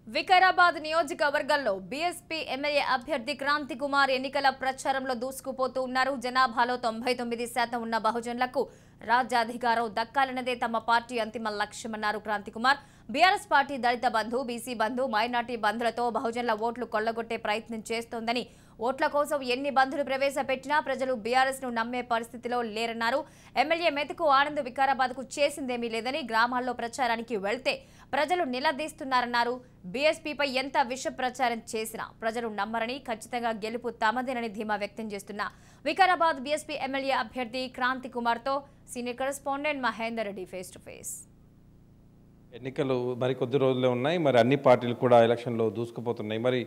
వికారాబాద్ నియోజకవర్గంలో BSP MLA అభ్యర్థి క్రాంతి కుమార్ ఎన్నికల ప్రచారంలో దూసుకుపోతూ ఉన్నారు. జనాభాలో 99% ఉన్న బహుజనులకు రాజ్యాధికారం దక్కాలన్నదే తమ పార్టీ అంతిమ లక్ష్యమన్నారు క్రాంతి కుమార్. బీఆర్ఎస్ పార్టీ దళిత బంధు, బీసీ బంధు, మైనార్టీ బంధులతో బహుజనుల ఓట్లు కొల్లగొట్టే ప్రయత్నం చేస్తోందని, ఓట్ల కోసం ఎన్ని బంధులు ప్రవేశపెట్టినా ప్రజలు బీఆర్ఎస్ ను నమ్మే పరిస్థితిలో లేరన్నారు. ఎమ్మెల్యే మెతుకు ఆనంద్ వికారాబాద్ కు చేసిందేమీ లేదని, గ్రామాల్లో ప్రచారానికి వెళ్తే ప్రజలు నిలదీస్తున్నారన్నారు. బీఎస్పీపై ఎంత విష ప్రచారం చేసినా ప్రజలు నమ్మరని, ఖచ్చితంగా గెలుపు తమదేనని ధీమా వ్యక్తం చేస్తున్న వికారాబాద్ బీఎస్పీ ఎమ్మెల్యే అభ్యర్థి క్రాంతి కుమార్ తో senior correspondent Mahender Reddy face to face. ఎన్నికలు మరి కొద్ది రోజులే ఉన్నాయి. మరి అన్ని పార్టీలు కూడా ఎలక్షన్లో దూసుకుపోతున్నాయి. మరి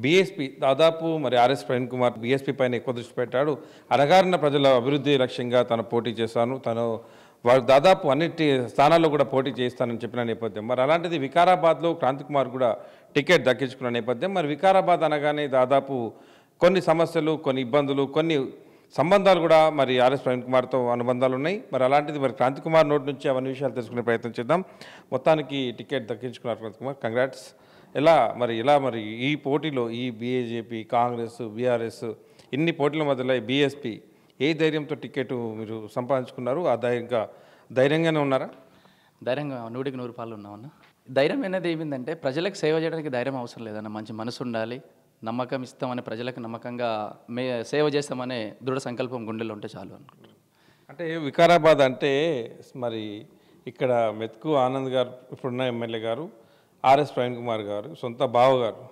బీఎస్పీ దాదాపు మరి ఆర్ఎస్ ప్రవీణ్ కుమార్ బీఎస్పీ పైన ఎక్కువ దృష్టి పెట్టాడు. అణగారిన ప్రజల అభివృద్ధి లక్ష్యంగా తను పోటీ చేశాను, వారు దాదాపు అన్నిటి స్థానాల్లో కూడా పోటీ చేస్తానని చెప్పిన నేపథ్యం. మరి అలాంటిది వికారాబాద్లో క్రాంతి కుమార్ కూడా టికెట్ దక్కించుకున్న నేపథ్యం. మరి వికారాబాద్ అనగానే దాదాపు కొన్ని సమస్యలు, కొన్ని ఇబ్బందులు, కొన్ని సంబంధాలు కూడా మరి ఆర్ఎస్ ప్రవీణ్ కుమార్తో అనుబంధాలు ఉన్నాయి. మరి అలాంటిది మరి క్రాంతి కుమార్ నోటి నుంచి అవన్నీ విషయాలు తెలుసుకునే ప్రయత్నం చేద్దాం. మొత్తానికి టికెట్ దక్కించుకున్నారు క్రాంతి కుమార్, కంగ్రాట్స్. ఎలా మరి ఈ పోటీలో ఈ బీజేపీ, కాంగ్రెస్, బీఆర్ఎస్ ఇన్ని పోటీల మధ్యలో బీఎస్పీ ఏ ధైర్యంతో టికెట్ మీరు సంపాదించుకున్నారు? ఆ ధైర్యంగానే ఉన్నారా? ధైర్యంగా 100కి 100 పాలు ఉన్నామన్న. ధైర్యం అనేది ఏమిందంటే ప్రజలకు సేవ చేయడానికి ధైర్యం అవసరం లేదన్న. మంచి మనసు ఉండాలి, నమ్మకం ఇస్తామని, ప్రజలకు నమ్మకంగా సేవ చేస్తామనే దృఢ సంకల్పం గుండెలో ఉంటే చాలు అనుకుంటున్నాను. అంటే వికారాబాద్ అంటే మరి ఇక్కడ మెతుకు ఆనంద్ గారు ఇప్పుడున్న ఎమ్మెల్యే గారు, ఆర్ఎస్ ప్రవీణ్ కుమార్ గారు సొంత బావగారు,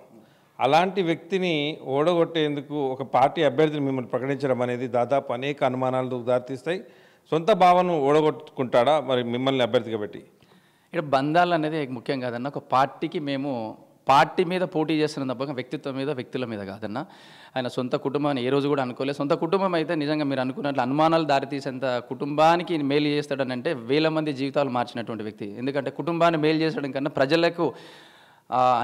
అలాంటి వ్యక్తిని ఓడగొట్టేందుకు ఒక పార్టీ అభ్యర్థిని మిమ్మల్ని ప్రకటించడం అనేది దాదాపు అనేక అనుమానాలు దారితీస్తాయి. సొంత భావను ఓడగొట్టుకుంటాడా మరి మిమ్మల్ని అభ్యర్థిగా పెట్టి? ఇక్కడ బంధాలు అనేది ముఖ్యం కాదన్న. ఒక పార్టీకి మేము పార్టీ మీద పోటీ చేస్తున్నాం తప్ప వ్యక్తిత్వం మీద, వ్యక్తుల మీద కాదన్న. ఆయన సొంత కుటుంబాన్ని ఏ రోజు కూడా అనుకోలేదు. సొంత కుటుంబం అయితే నిజంగా మీరు అనుకున్నట్లు అనుమానాలు దారితీసేంత కుటుంబానికి మేలు చేస్తాడని అంటే వేల మంది జీవితాలు మార్చినటువంటి వ్యక్తి. ఎందుకంటే కుటుంబాన్ని మేలు చేసడం కన్నా ప్రజలకు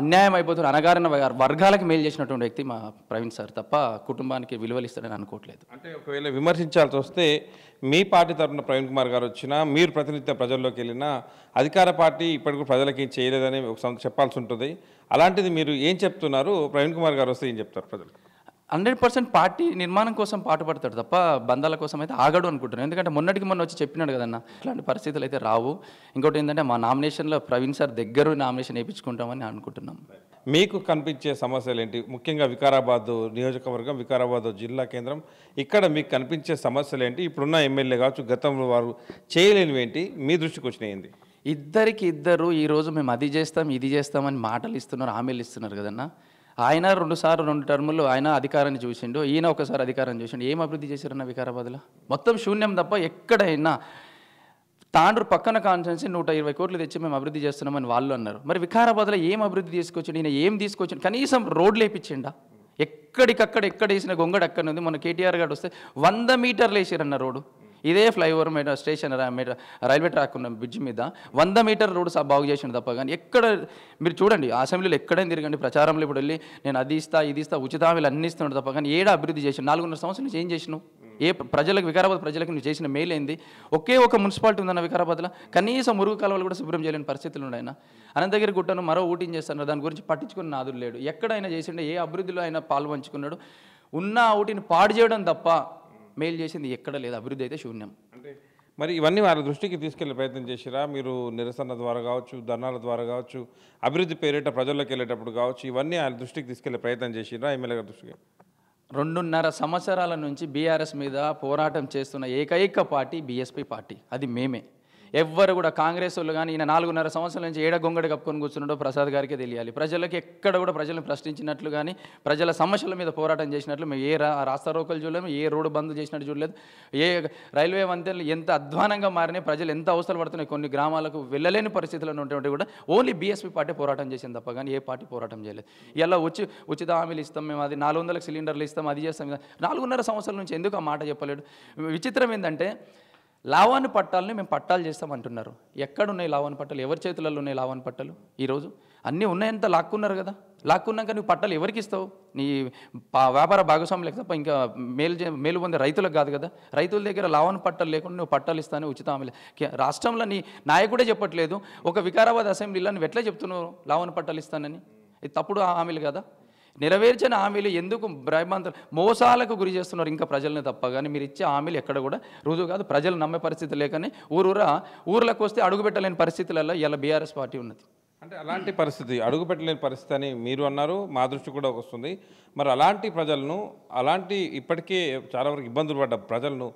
అన్యాయం అయిపోతున్న అనగారిన వర్గాలకు మేలు చేసినటువంటి వ్యక్తి మా ప్రవీణ్ సార్ తప్ప కుటుంబానికి విలువలు ఇస్తాడని అనుకోవట్లేదు. అంటే ఒకవేళ విమర్శించాల్సి వస్తే మీ పార్టీ తరఫున ప్రవీణ్ కుమార్ గారు వచ్చినా, మీరు ప్రతినిత్యం ప్రజల్లోకి వెళ్ళినా అధికార పార్టీ ఇప్పటికీ ప్రజలకి ఏం చేయలేదని చెప్పాల్సి ఉంటుంది. అలాంటిది మీరు ఏం చెప్తున్నారు? ప్రవీణ్ కుమార్ గారు వస్తే ఏం చెప్తారు ప్రజలు? 100% పార్టీ నిర్మాణం కోసం పాటుపడతాడు తప్ప బంధాల కోసం అయితే ఆగడు అనుకుంటున్నాను. ఎందుకంటే మొన్న వచ్చి చెప్పినాడు కదన్న, ఇట్లాంటి పరిస్థితులు అయితే రావు. ఇంకోటి ఏంటంటే మా నామినేషన్లో ప్రవీణ్ సార్ దగ్గర నామినేషన్ వేయించుకుంటామని అనుకుంటున్నాం. మీకు కనిపించే సమస్యలు ఏంటి? ముఖ్యంగా వికారాబాద్ నియోజకవర్గం, వికారాబాద్ జిల్లా కేంద్రం, ఇక్కడ మీకు కనిపించే సమస్యలు ఏంటి? ఇప్పుడున్న ఎమ్మెల్యే కావచ్చు, గతంలో వారు చేయలేనివి ఏంటి? మీ దృష్టికి వచ్చినాయి ఏంటి? ఇద్దరు ఈరోజు మేము అది చేస్తాం, ఇది చేస్తామని మాటలు ఇస్తున్నారు, హామీలు ఇస్తున్నారు కదన్న. ఆయన 2 టర్ములు ఆయన అధికారాన్ని చూసిండు, ఈయన ఒకసారి అధికారాన్ని చూసిండు. ఏం అభివృద్ధి చేశారన్న వికారాబాద్లో? మొత్తం శూన్యం తప్ప ఎక్కడైనా. తాండ్రు పక్కన కాన్స్టిట్యున్సీ 120 కోట్లు తెచ్చి మేము అభివృద్ధి చేస్తున్నామని వాళ్ళు అన్నారు. మరి వికారాబాద్లో ఏం అభివృద్ధి తీసుకొచ్చిండు? ఈయన ఏం తీసుకొచ్చిండు? కనీసం రోడ్లు వేయించిండా? ఎక్కడికక్కడ ఎక్కడ వేసిన గొంగడు అక్కడ ఉంది. మన కేటీఆర్ గారు వస్తే 100 మీటర్లు వేసారన్న రోడ్డు. ఇదే ఫ్లైఓవర్ మీద స్టేషన్ రైల్వే ట్రాక్ ఉన్న బ్రిడ్జ్ మీద 100 మీటర్ రోడ్డు బాగు చేసిన తప్ప కానీ ఎక్కడ మీరు చూడండి, అసెంబ్లీలో ఎక్కడైనా తిరగండి, ప్రచారంలో ఇప్పుడు వెళ్ళి నేను అది ఇస్తా, ఇది ఇస్తా, ఉచిత హామీలు అన్ని ఇస్తున్నాడు తప్ప కానీ ఏడా అభివృద్ధి చేసిన 4.5 సంవత్సరాల నుంచి ఏం చేసినావు? ప్రజలకు వికారాబాద్ ప్రజలకు నువ్వు చేసిన మేలు ఏంది? ఒకే ఒక మున్సిపాలిటీ ఉందన్న వికారాబాద్లో, కనీసం మురుగు కాలువలు కూడా శుభ్రం చేయలేని పరిస్థితులు ఉన్నాయన్న. అనంతగిరి గుట్టను మరో ఊటింగ్ చేస్తున్నారు, దాని గురించి పట్టించుకున్న నాదులు లేడు. ఎక్కడైనా చేసిండే, ఏ అభివృద్ధిలో అయినా పాలు పంచుకున్నాడు? ఉన్న ఊటిని పాడు చేయడం తప్ప మేలు చేసింది ఎక్కడ లేదు. అభివృద్ధి అయితే శూన్యం. అంటే మరి ఇవన్నీ వాళ్ళ దృష్టికి తీసుకెళ్లే ప్రయత్నం చేసిరా? మీరు నిరసన ద్వారా కావచ్చు, ధర్నాల ద్వారా కావచ్చు, అభివృద్ధి పేరిట ప్రజల్లోకి వెళ్ళేటప్పుడు కావచ్చు, ఇవన్నీ వాళ్ళ దృష్టికి తీసుకెళ్లే ప్రయత్నం చేసిరా ఎమ్మెల్యే గారి దృష్టికి? 2.5 సంవత్సరాల నుంచి బీఆర్ఎస్ మీద పోరాటం చేస్తున్న ఏకైక పార్టీ బీఎస్పీ పార్టీ, అది మేమే. ఎవ్వరు కూడా కాంగ్రెస్ వాళ్ళు కానీ ఈయన 4.5 సంవత్సరాల నుంచి ఏడ గొంగడి కప్పుకొని కూర్చున్నాడో ప్రసాద్ గారికే తెలియాలి. ప్రజలకు ఎక్కడ కూడా ప్రజలను ప్రశ్నించినట్లు కానీ, ప్రజల సమస్యల మీద పోరాటం చేసినట్లు మేము ఏ రాస్తా రోకలు చూడలేము, ఏ రోడ్డు బంద్ చేసినట్టు చూడలేదు. ఏ రైల్వే వంతెనలు ఎంత అధ్వానంగా మారినాయి, ప్రజలు ఎంత అవసరాలు పడుతున్నాయి, కొన్ని గ్రామాలకు వెళ్ళలేని పరిస్థితుల్లో ఉన్నటువంటి కూడా ఓన్లీ బీఎస్పీ పార్టీ పోరాటం చేసింది తప్ప కానీ ఏ పార్టీ పోరాటం చేయలేదు. ఇలా వచ్చి ఉచిత హామీలు ఇస్తాం, మేము అది 400 సిలిండర్లు ఇస్తాం, అది చేస్తాం. 4.5 సంవత్సరాల నుంచి ఎందుకు ఆ మాట చెప్పలేడు? విచిత్రం ఏంటంటే లావాని పట్టాలని మేము పట్టాలు చేస్తామంటున్నారు. ఎక్కడున్నాయి లావాని పట్టాలు? ఎవరి చేతులలో ఉన్నాయి లావాని పట్టాలు? ఈరోజు అన్నీ ఉన్నాయంతా లాక్కున్నారు కదా. లాక్కున్నాక నువ్వు పట్టాలు ఎవరికి ఇస్తావు? నీ వ్యాపార భాగస్వాములకు తప్ప ఇంకా మేలు పొందే రైతులకు కాదు కదా. రైతుల దగ్గర లావణ పట్టాలు లేకుండా నువ్వు పట్టాలు ఇస్తాను ఉచిత హామీలు. రాష్ట్రంలో నీ నాయకుడే చెప్పట్లేదు, ఒక వికారాబాద్ అసెంబ్లీలో నువ్వు ఎట్లా చెప్తున్నావు లావణ పట్టాలు ఇస్తానని? ఇది తప్పుడు హామీలు కదా. నెరవేర్చిన హామీలు ఎందుకు భయభ్రాంతులు మోసాలకు గురి చేస్తున్నారు ఇంకా ప్రజల్ని తప్ప, కానీ మీరు ఇచ్చే హామీలు ఎక్కడ కూడా రుజువు కాదు. ప్రజలు నమ్మే పరిస్థితి లేకనే ఊర్లకు వస్తే అడుగుపెట్టలేని పరిస్థితులలో ఇలా బీఆర్ఎస్ పార్టీ ఉన్నది. అంటే అలాంటి పరిస్థితి, అడుగుపెట్టలేని పరిస్థితి అని మీరు అన్నారు, మా దృష్టి కూడా వస్తుంది. మరి అలాంటి ప్రజలను, అలాంటి ఇప్పటికే చాలా వరకు ఇబ్బందులు పడ్డ ప్రజలను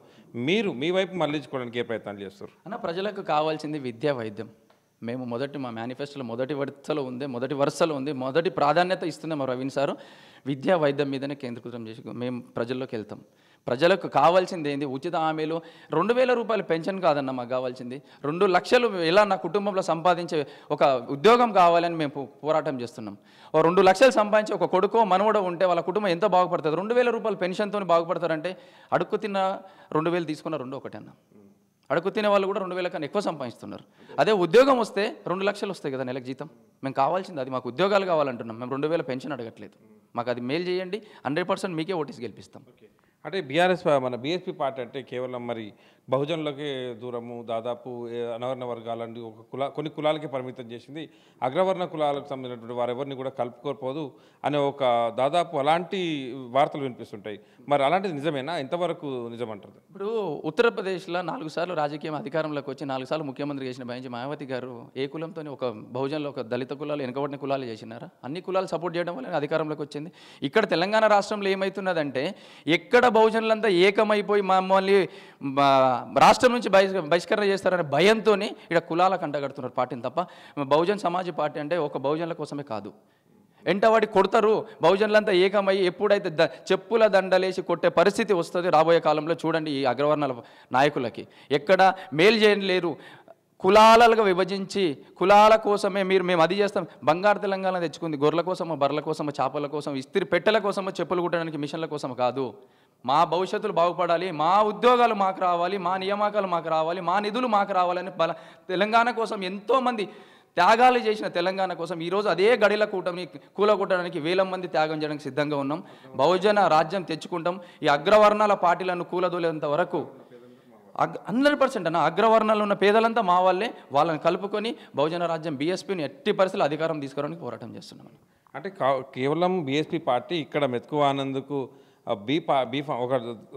మీరు మీ వైపు మళ్ళించుకోవడానికి ఏ ప్రయత్నాలు చేస్తారు? అన్న, ప్రజలకు కావాల్సింది విద్యా వైద్యం. మేము మా మేనిఫెస్టోలో మొదటి వరుసలో ఉంది, మొదటి ప్రాధాన్యత ఇస్తుంది మా రవీన్ సారు. విద్యా వైద్యం మీదనే కేంద్రీకృతం చేసి మేము ప్రజల్లోకి వెళ్తాం. ప్రజలకు కావాల్సింది ఏంది? ఉచిత హామీలు. 2,000 రూపాయలు పెన్షన్ కాదన్న మాకు కావాల్సింది. 2 లక్షలు ఎలా నా కుటుంబంలో సంపాదించే ఒక ఉద్యోగం కావాలని మేము పోరాటం చేస్తున్నాం. 2 లక్షలు సంపాదించి ఒక కొడుకో మనవడో ఉంటే వాళ్ళ కుటుంబం ఎంత బాగుపడుతుంది? 2,000 రూపాయలు పెన్షన్తో బాగుపడతారంటే అడుక్కు తిన్న 2,000 తీసుకున్న 2 ఒకటే అన్న. అడుగు తినే వాళ్ళు కూడా 2,000 కన్నా ఎక్కువ సంపాదిస్తున్నారు. అదే ఉద్యోగం వస్తే 2 లక్షలు వస్తాయి కదా నెలకు జీతం. మేము కావాల్సింది అది, మాకు ఉద్యోగాలు కావాలంటున్నాం. మేము 2,000 పెన్షన్ అడగట్లేదు. మాకు అది మేలు చేయండి, 100% మీకే ఓటీస్ గెలిపిస్తాం. అంటే మన బీఎస్పీ పార్టీ అంటే కేవలం మరి బహుజనులకే దూరము, దాదాపు అనవర్ణ వర్గాలని కొన్ని కులాలకే పరిమితం చేసింది, అగ్రవర్ణ కులాలకు సంబంధించినటువంటి వారెవరిని కూడా కలుపుకోకపోదు అనే ఒక దాదాపు అలాంటి వార్తలు వినిపిస్తుంటాయి. మరి అలాంటిది నిజమేనా? ఎంతవరకు నిజమంటారు? ఇప్పుడు ఉత్తరప్రదేశ్లో 4 సార్లు రాజకీయం అధికారంలోకి వచ్చి 4 సార్లు ముఖ్యమంత్రి చేసిన భయించి మాయావతి గారు ఏ కులంతో ఒక బహుజనులు, ఒక దళిత కులాలు, వెనుకబడిన కులాలు చేసినారా? అన్ని కులాలు సపోర్ట్ చేయడం వల్ల అధికారంలోకి వచ్చింది. ఇక్కడ తెలంగాణ రాష్ట్రంలో ఏమవుతున్నదంటే ఎక్కడ బహుజనులంతా ఏకమైపోయి మమ్మల్ని రాష్ట్రం నుంచి బహిష్కరణ చేస్తారనే భయంతో ఇక్కడ కులాలకు అంటగడుతున్నారు పార్టీని తప్ప బహుజన్ సమాజ్ పార్టీ అంటే ఒక బహుజనుల కోసమే కాదు. ఎంటవాడి కొడతారు, బహుజనులంతా ఏకమై ఎప్పుడైతే చెప్పుల దండలేసి కొట్టే పరిస్థితి వస్తుంది రాబోయే కాలంలో చూడండి. ఈ అగ్రవర్ణాల నాయకులకి ఎక్కడ మేలు చేయలేరు. కులాలుగా విభజించి కులాల కోసమే మేము అది చేస్తాం. బంగారు తెలంగాణ తెచ్చుకుంది గొర్రెల కోసమో, బర్రెల కోసమో, చేపల కోసం, ఇస్త్రీ పెట్టెల కోసమో, చెప్పులు కుట్టడానికి మిషన్ల కోసం కాదు. మా భవిష్యత్తులు బాగుపడాలి, మా ఉద్యోగాలు మాకు రావాలి, మా నియామకాలు మాకు రావాలి, మా నిధులు మాకు రావాలని తెలంగాణ కోసం ఎంతోమంది త్యాగాలు చేసిన తెలంగాణ కోసం ఈరోజు అదే గడిల కూలగొట్టడానికి 1000 మంది త్యాగం చేయడానికి సిద్ధంగా ఉన్నాం. బహుజన రాజ్యం తెచ్చుకుంటాం. ఈ అగ్రవర్ణాల పార్టీలను కూలదోలేంత వరకు 100% అన్న అగ్రవర్ణాలు ఉన్న పేదలంతా మా వాళ్ళే, వాళ్ళని కలుపుకొని బహుజన రాజ్యం బీఎస్పీని ఎట్టి పరిస్థితులు అధికారం తీసుకోవడానికి పోరాటం చేస్తున్నాం. అంటే కేవలం బీఎస్పీ పార్టీ ఇక్కడ మెతుకు ఆనందుకు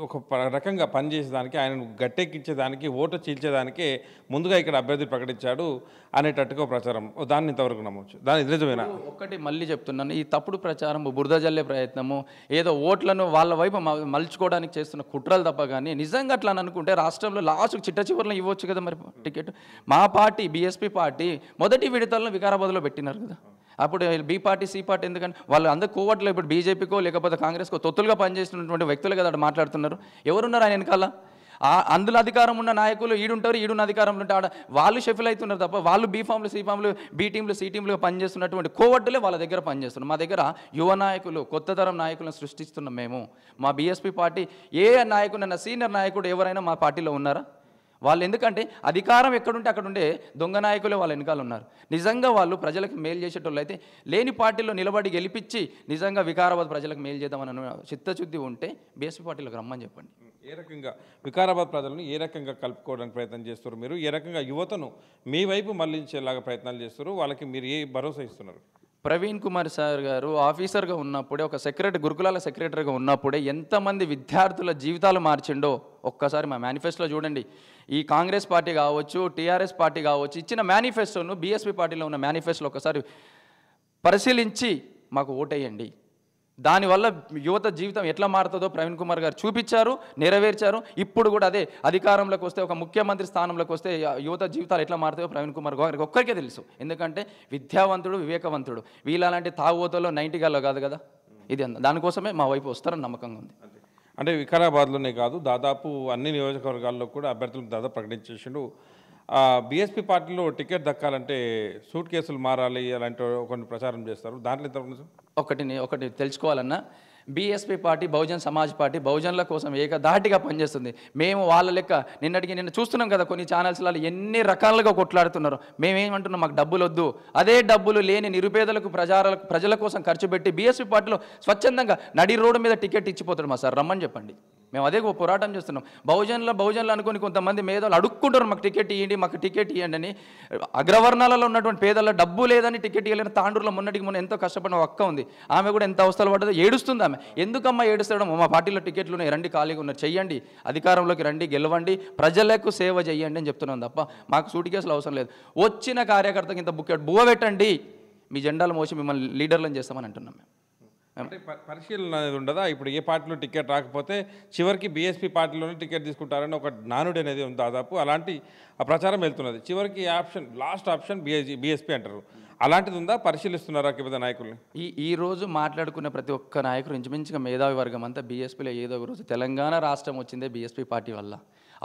ఒక రకంగా పనిచేసేదానికి, ఆయనను గట్టెక్కించేదానికి, ఓటు చీల్చేదానికే ముందుగా ఇక్కడ అభ్యర్థి ప్రకటించాడు అనేటట్టుగా ప్రచారం, దాన్ని ఇంతవరకు నమ్మవచ్చు. దాని నిజమేనా? ఒక్కటి మళ్ళీ చెప్తున్నాను, ఈ తప్పుడు ప్రచారం, బురద జల్లే ప్రయత్నము, ఏదో ఓట్లను వాళ్ళ వైపు మలుచుకోవడానికి చేస్తున్న కుట్రలు తప్ప కానీ నిజంగా అట్లా అనుకుంటే రాష్ట్రంలో లాస్ట్ చిట్ట చివరిలో ఇవ్వచ్చు కదా మరి టికెట్. మా పార్టీ బీఎస్పీ పార్టీ మొదటి విడతలను వికారాబాద్లో పెట్టినారు కదా. అప్పుడు బీ పార్టీ, సి పార్టీ ఎందుకని వాళ్ళు అందరు కోవట్లో ఇప్పుడు బీజేపీకో లేకపోతే కాంగ్రెస్కో తొత్తులుగా పనిచేస్తున్నటువంటి వ్యక్తులు కదా అక్కడ మాట్లాడుతున్నారు. ఎవరున్నారు ఆయన వెనకాల? అందులో అధికారం ఉన్న నాయకులు ఈడుంటారు, ఈడున్న అధికారంలో ఉంటే ఆడ వాళ్ళు షెఫిల్ అవుతున్నారు తప్ప వాళ్ళు బీ ఫామ్లు, సి ఫామ్లు, బీ టీంలు, సి టీంలుగా పనిచేస్తున్నటువంటి కోవట్టులే వాళ్ళ దగ్గర పనిచేస్తున్నారు. మా దగ్గర యువ నాయకులు, కొత్త తరం నాయకులను సృష్టిస్తున్నాం మేము. మా బీఎస్పీ పార్టీ ఏ నాయకుడైనా, సీనియర్ నాయకుడు ఎవరైనా మా పార్టీలో ఉన్నారా? వాళ్ళు ఎందుకంటే అధికారం ఎక్కడుంటే అక్కడుండే దొంగ నాయకులే వాళ్ళ వెనకాల ఉన్నారు. నిజంగా వాళ్ళు ప్రజలకు మేలు చేసేటోళ్ళు అయితే లేని పార్టీలో నిలబడి గెలిపించి నిజంగా వికారాబాద్ ప్రజలకు మేలు చేద్దామని చిత్తశుద్ధి ఉంటే బీఎస్పీ పార్టీలోకి రమ్మని చెప్పండి. ఏ రకంగా వికారాబాద్ ప్రజలను ఏ రకంగా కలుపుకోవడానికి ప్రయత్నం చేస్తారు మీరు? ఏ రకంగా యువతను మీ వైపు మళ్లించేలాగా ప్రయత్నాలు చేస్తారు? వాళ్ళకి మీరు ఏ భరోసా ఇస్తున్నారు? ప్రవీణ్ కుమార్ సార్ గారు ఆఫీసర్గా ఉన్నప్పుడే, ఒక గురుకులాల సెక్రటరీగా ఉన్నప్పుడే ఎంతమంది విద్యార్థుల జీవితాలు మార్చిండో ఒక్కసారి మా మేనిఫెస్టోలో చూడండి. ఈ కాంగ్రెస్ పార్టీ కావచ్చు, టీఆర్ఎస్ పార్టీ కావచ్చు, ఇచ్చిన మేనిఫెస్టోను బీఎస్పీ పార్టీలో ఉన్న మేనిఫెస్టోలో ఒకసారి పరిశీలించి మాకు ఓటేయండి. దానివల్ల యువత జీవితం ఎట్లా మారుతుందో ప్రవీణ్ కుమార్ గారు చూపించారు, నెరవేర్చారు. ఇప్పుడు కూడా అదే అధికారంలోకి వస్తే, ఒక ముఖ్యమంత్రి స్థానంలోకి వస్తే యువత జీవితాలు ఎట్లా మారుతాయో ప్రవీణ్ కుమార్ గారికి ఒక్కరికే తెలుసు. ఎందుకంటే విద్యావంతుడు, వివేకవంతుడు. వీళ్ళలాంటి తాగుబోతుల్లో 90 గల్లో కాదు కదా. ఇది దానికోసమే మా వైపు వస్తారని నమ్మకంగా ఉంది. అంటే వికారాబాద్లోనే కాదు, దాదాపు అన్ని నియోజకవర్గాల్లో కూడా అభ్యర్థులను దాదాపు ప్రకటించేసిండు. బీఎస్పీ పార్టీలో టికెట్ దక్కాలంటే సూట్ కేసులు మారాలి అలాంటి కొన్ని ప్రచారం చేస్తారు. దాంట్లో ఎంత ఒకటి తెలుసుకోవాలన్నా, BSP party Bahujan Samaj party బహుజనుల కోసం ఏకధాటిగా పనిచేస్తుంది. మేము వాళ్ళ లెక్క నిన్న చూస్తున్నాం కదా, కొన్ని ఛానల్స్లలో ఎన్ని రకాలుగా కొట్లాడుతున్నారు. మేమేమంటున్నాం, మాకు డబ్బులు వద్దు, అదే డబ్బులు లేని నిరుపేదలకు ప్రజల కోసం ఖర్చు పెట్టి బీఎస్పీ పార్టీలో స్వచ్ఛందంగా నడి రోడ్డు మీద టికెట్ ఇచ్చిపోతాడు మా సార్, రమ్మని చెప్పండి. మేము అదే పోరాటం చేస్తున్నాం. బహుజనులు అనుకుని కొంతమంది మేధావులు అడుక్కుంటారు, మాకు టికెట్ ఇవ్వండి అని. అగ్రవర్ణాలలో ఉన్నటువంటి పేదల డబ్బు లేదని టికెట్ ఇవ్వలేని తాండూరులో మొన్న ఎంతో కష్టపడిన ఒక్క ఉంది, ఆమె కూడా ఎంత అవస్థలు పడ్డదో, ఏడుస్తుంది ఆమె. ఎందుకమ్మా ఏడుస్తాడు? మా పార్టీలో టికెట్లు ఉన్నాయి, రండి, ఖాళీగా ఉన్నారు, చెయ్యండి, అధికారంలోకి రండి, గెలవండి, ప్రజలకు సేవ చేయండి అని చెప్తున్నాం తప్ప మాకు సూటి కేసులు అవసరం లేదు. వచ్చిన కార్యకర్తకి ఇంత బువ్వ పెట్టండి, మీ జెండాలు మోసి మిమ్మల్ని లీడర్లను చేస్తామని అంటున్నాం మేము. అంటే పరిశీలన అనేది ఉండదా? ఇప్పుడు ఏ పార్టీలో టికెట్ రాకపోతే చివరికి బీఎస్పీ పార్టీలోనే టికెట్ తీసుకుంటారని ఒక నానుడి అనేది ఉంది దాదాపు. అలాంటి ఆ ప్రచారం వెళ్తున్నది. చివరికి లాస్ట్ ఆప్షన్ బీఎస్పీ అంటారు. అలాంటిది ఉందా? పరిశీలిస్తున్నారా వివిధ నాయకుల్ని? ఈ రోజు మాట్లాడుకున్న ప్రతి ఒక్క నాయకుడు ఇంచుమించుగా మేధావి వర్గం అంతా బీఎస్పీలో ఏదో ఒక రోజు తెలంగాణ రాష్ట్రం వచ్చిందే బీఎస్పీ పార్టీ వల్ల.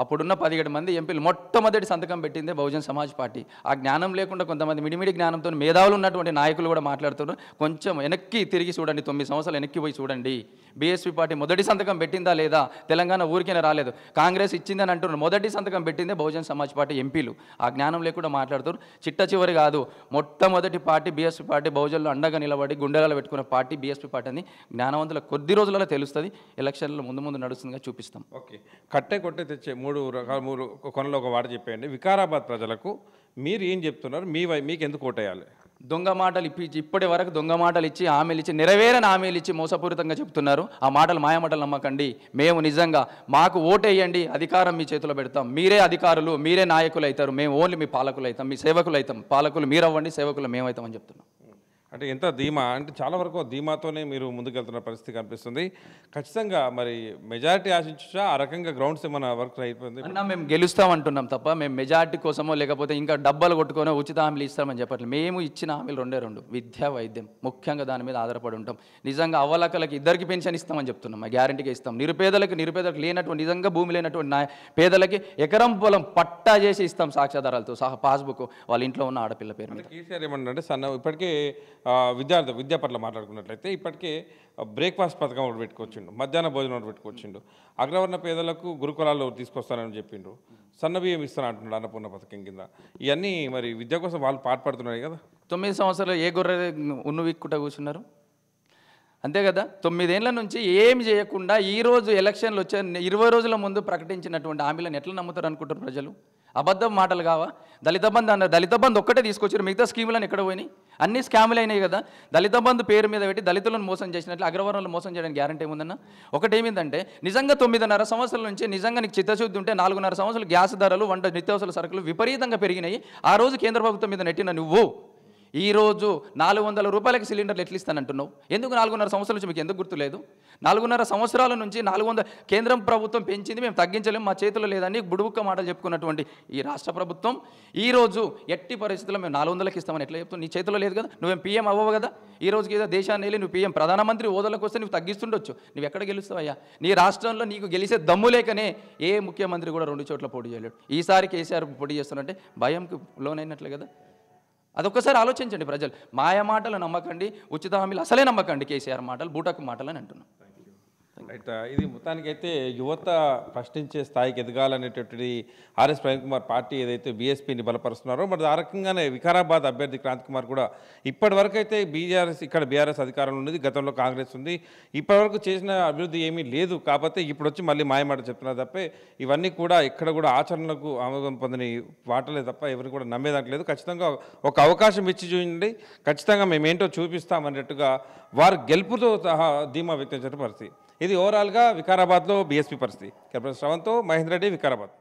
అప్పుడున్న 17 మంది ఎంపీలు మొట్టమొదటి సంతకం పెట్టిందే బహుజన్ సమాజ్ పార్టీ. ఆ జ్ఞానం లేకుండా కొంతమంది మిడిమిడి జ్ఞానంతో మేధావులు ఉన్నటువంటి నాయకులు కూడా మాట్లాడుతున్నారు. కొంచెం వెనక్కి తిరిగి చూడండి, 9 సంవత్సరాలు వెనక్కి పోయి చూడండి. బీఎస్పీ పార్టీ మొదటి సంతకం పెట్టిందా లేదా? తెలంగాణ ఊరికైనా రాలేదు, కాంగ్రెస్ ఇచ్చిందని అంటున్నారు. మొదటి సంతకం పెట్టిందే బహుజన్ సమాజ్ పార్టీ ఎంపీలు. ఆ జ్ఞానం లేకుండా మాట్లాడుతారు. చిట్ట కాదు, మొట్టమొదటి పార్టీ బీఎస్పీ పార్టీ, బహుజనులు అండగా నిలబడి గుండెలలో పెట్టుకున్న పార్టీ బీఎస్పీ పార్టీ అని జ్ఞానవంతుల కొద్ది రోజులలో తెలుస్తుంది. ఎలక్షన్లో ముందు నడుస్తుందిగా చూపిస్తాం. ఓకే, కొట్టే తెచ్చే మూడు కొనలో ఒక వాట చెప్పేయండి. వికారాబాద్ ప్రజలకు మీరు ఏం చెప్తున్నారు? మీకు ఎందుకు ఓటేయాలి? దొంగ మాటలు ఇప్పటి వరకు దొంగ మాటలు ఇచ్చి, హామీలు ఇచ్చి, నెరవేరని హామీలు ఇచ్చి మోసపూరితంగా చెప్తున్నారు. ఆ మాటలు మాయమాటలు నమ్మకండి. మేము నిజంగా మాకు ఓటేయండి, అధికారం మీ చేతిలో పెడతాం, మీరే అధికారులు, మీరే నాయకులు అవుతారు, మేము ఓన్లీ మీ పాలకులు అవుతాం, మీ సేవకులు అవుతాం. పాలకులు మీరు అవ్వండి, సేవకులు మేమవుతామని చెప్తున్నాం. అంటే ఎంత ధీమా, అంటే చాలా వరకు ధీమాతోనే మీరు ముందుకెళ్తున్న పరిస్థితి కనిపిస్తుంది. ఖచ్చితంగా మరి మెజారిటీ ఆశించా ఆ రకంగా గ్రౌండ్స్ ఏమైనా వర్క్ అయిపోయింది అన్నా? మేము గెలుస్తామంటున్నాం తప్ప మేము మెజారిటీ కోసమో లేకపోతే ఇంకా డబ్బాలు కొట్టుకొని ఉచిత హామీలు ఇస్తామని చెప్పట్లేదు. మేము ఇచ్చిన హామీలు రెండు విద్య, వైద్యం, ముఖ్యంగా దాని మీద ఆధారపడి ఉంటాం. నిజంగా అవ్వలక్కలకి ఇద్దరికి పెన్షన్ ఇస్తామని చెప్తున్నాం, గ్యారంటీగా ఇస్తాం. నిరుపేదలకు లేనటువంటి, నిజంగా భూమి లేనటువంటి పేదలకి ఎకరం పొలం పట్టా చేసి ఇస్తాం, సాక్ష్యాధారాలతో సహా, పాస్బుక్ వాళ్ళ ఇంట్లో ఉన్న ఆడపిల్ల పేరు మీద. కేసీఆర్ ఏమన్నారంటే ఇప్పటికే విద్య పట్ల మాట్లాడుకున్నట్లయితే ఇప్పటికే బ్రేక్ఫాస్ట్ పథకం ఒకటి పెట్టుకొచ్చిండు, మధ్యాహ్న భోజనం ఒకటి పెట్టుకొచ్చిండు, అగ్రవర్ణ పేదలకు గురుకులాల్లో తీసుకొస్తానని చెప్పిండ్రు, సన్నబియ్యం ఇస్తాను అంటున్నాడు అన్నపూర్ణ పథకం కింద. ఇవన్నీ మరి విద్య కోసం వాళ్ళు పాటుపడుతున్నాయి కదా. 9 సంవత్సరాలు ఏ గొర్రె ఉన్ను విక్కుంటా కూర్చున్నారు, అంతే కదా. 9 ఏళ్ల నుంచి ఏమి చేయకుండా ఈరోజు ఎలక్షన్లు వచ్చే 20 రోజుల ముందు ప్రకటించినటువంటి హామీలను ఎట్లా నమ్ముతారు అనుకుంటారు ప్రజలు? అబద్ధం మాటలు కావా? దళిత బంధు అన్నారు, దళిత బంధు ఒక్కటే తీసుకొచ్చారు, మిగతా స్కీములను ఎక్కడ పోయినాయి? అన్ని స్కాములు అయినాయి కదా. దళిత బంధు పేరు మీద పెట్టి దళితులను మోసం చేసినట్లు అగ్రవర్ణాలను మోసం చేయడానికి గ్యారంటీ ఏముందన్న? ఒకటి ఏమిందంటే, నిజంగా 9.5 సంవత్సరాల నుంచి నిజంగా నీకు చిత్తశుద్ధి ఉంటే 4.5 సంవత్సరాలు గ్యాస్ ధరలు, వంట నిత్యావసర సరుకులు విపరీతంగా పెరిగినాయి. ఆ రోజు కేంద్ర ప్రభుత్వం మీద నెట్టిన నువ్వు ఈరోజు 400 రూపాయలకి సిలిండర్లు ఎట్లా ఇస్తానంటున్నావు? ఎందుకు 4.5 సంవత్సరాల నుంచి మీకు ఎందుకు గుర్తులేదు? 4.5 సంవత్సరాల నుంచి 400 కేంద్రం ప్రభుత్వం పెంచింది, మేము తగ్గించలేము, మా చేతిలో లేదని బుడుబుక్క మాటలు చెప్పుకున్నటువంటి ఈ రాష్ట్ర ప్రభుత్వం ఈరోజు ఎట్టి పరిస్థితుల్లో మేము 400కి ఇస్తామని ఎట్లా చెప్తావు? నీ చేతిలో లేదు కదా, నువ్వేం పీఎం అవ్వవు కదా. ఈ రోజుకి ఏదో దేశాన్ని వెళ్ళి నువ్వు పీఎం ప్రధానమంత్రి హోదాలకు వస్తే నువ్వు తగ్గిస్తుండొచ్చు, నువ్వు ఎక్కడ గెలుస్తావయ్యా? నీ రాష్ట్రంలో నీకు గెలిచే దమ్ము లేకనే ఏ ముఖ్యమంత్రి కూడా 2 చోట్ల పోటీ చేయలేడు. ఈసారి కేసీఆర్ పోటీ చేస్తున్నట్టే భయంకి లోనైనట్లే కదా. అదొక్కసారి ఆలోచించండి ప్రజలు. మాయమాటలు నమ్మకండి, ఉచిత హామీలు అసలే నమ్మకండి, కేసీఆర్ మాటలు బూటకు మాటలు అని అంటున్నాం. రైట్, ఇది మొత్తానికైతే యువత ప్రశ్నించే స్థాయికి ఎదగాలనేటటువంటి ఆర్ఎస్ ప్రవీణ్ కుమార్ పార్టీ ఏదైతే బీఎస్పీని బలపరుస్తున్నారో మరి ఆ రకంగానే వికారాబాద్ అభ్యర్థి క్రాంతి కుమార్ కూడా ఇప్పటివరకు అయితే ఇక్కడ బీఆర్ఎస్ అధికారంలో ఉన్నది, గతంలో కాంగ్రెస్ ఉంది, ఇప్పటివరకు చేసిన అభివృద్ధి ఏమీ లేదు. కాకపోతే ఇప్పుడు వచ్చి మళ్ళీ మాయమాట చెప్తున్నారు తప్పే ఇవన్నీ కూడా ఇక్కడ కూడా ఆచరణలకు ఆమోదం పొందని వాటలే తప్ప ఎవరు కూడా నమ్మేదాట్లేదు. ఖచ్చితంగా ఒక అవకాశం ఇచ్చి చూడండి, ఖచ్చితంగా మేమేంటో చూపిస్తామన్నట్టుగా వారు గెలుపుతో సహా ధీమా వ్యక్తం చేసిన పరిస్థితి. ఇది ఓవరాల్గా వికారాబాద్లో బీఎస్పీ పరిస్థితి. కెప్టెన్ శ్రవంత్తో మహేందర్ రెడ్డి, వికారాబాద్.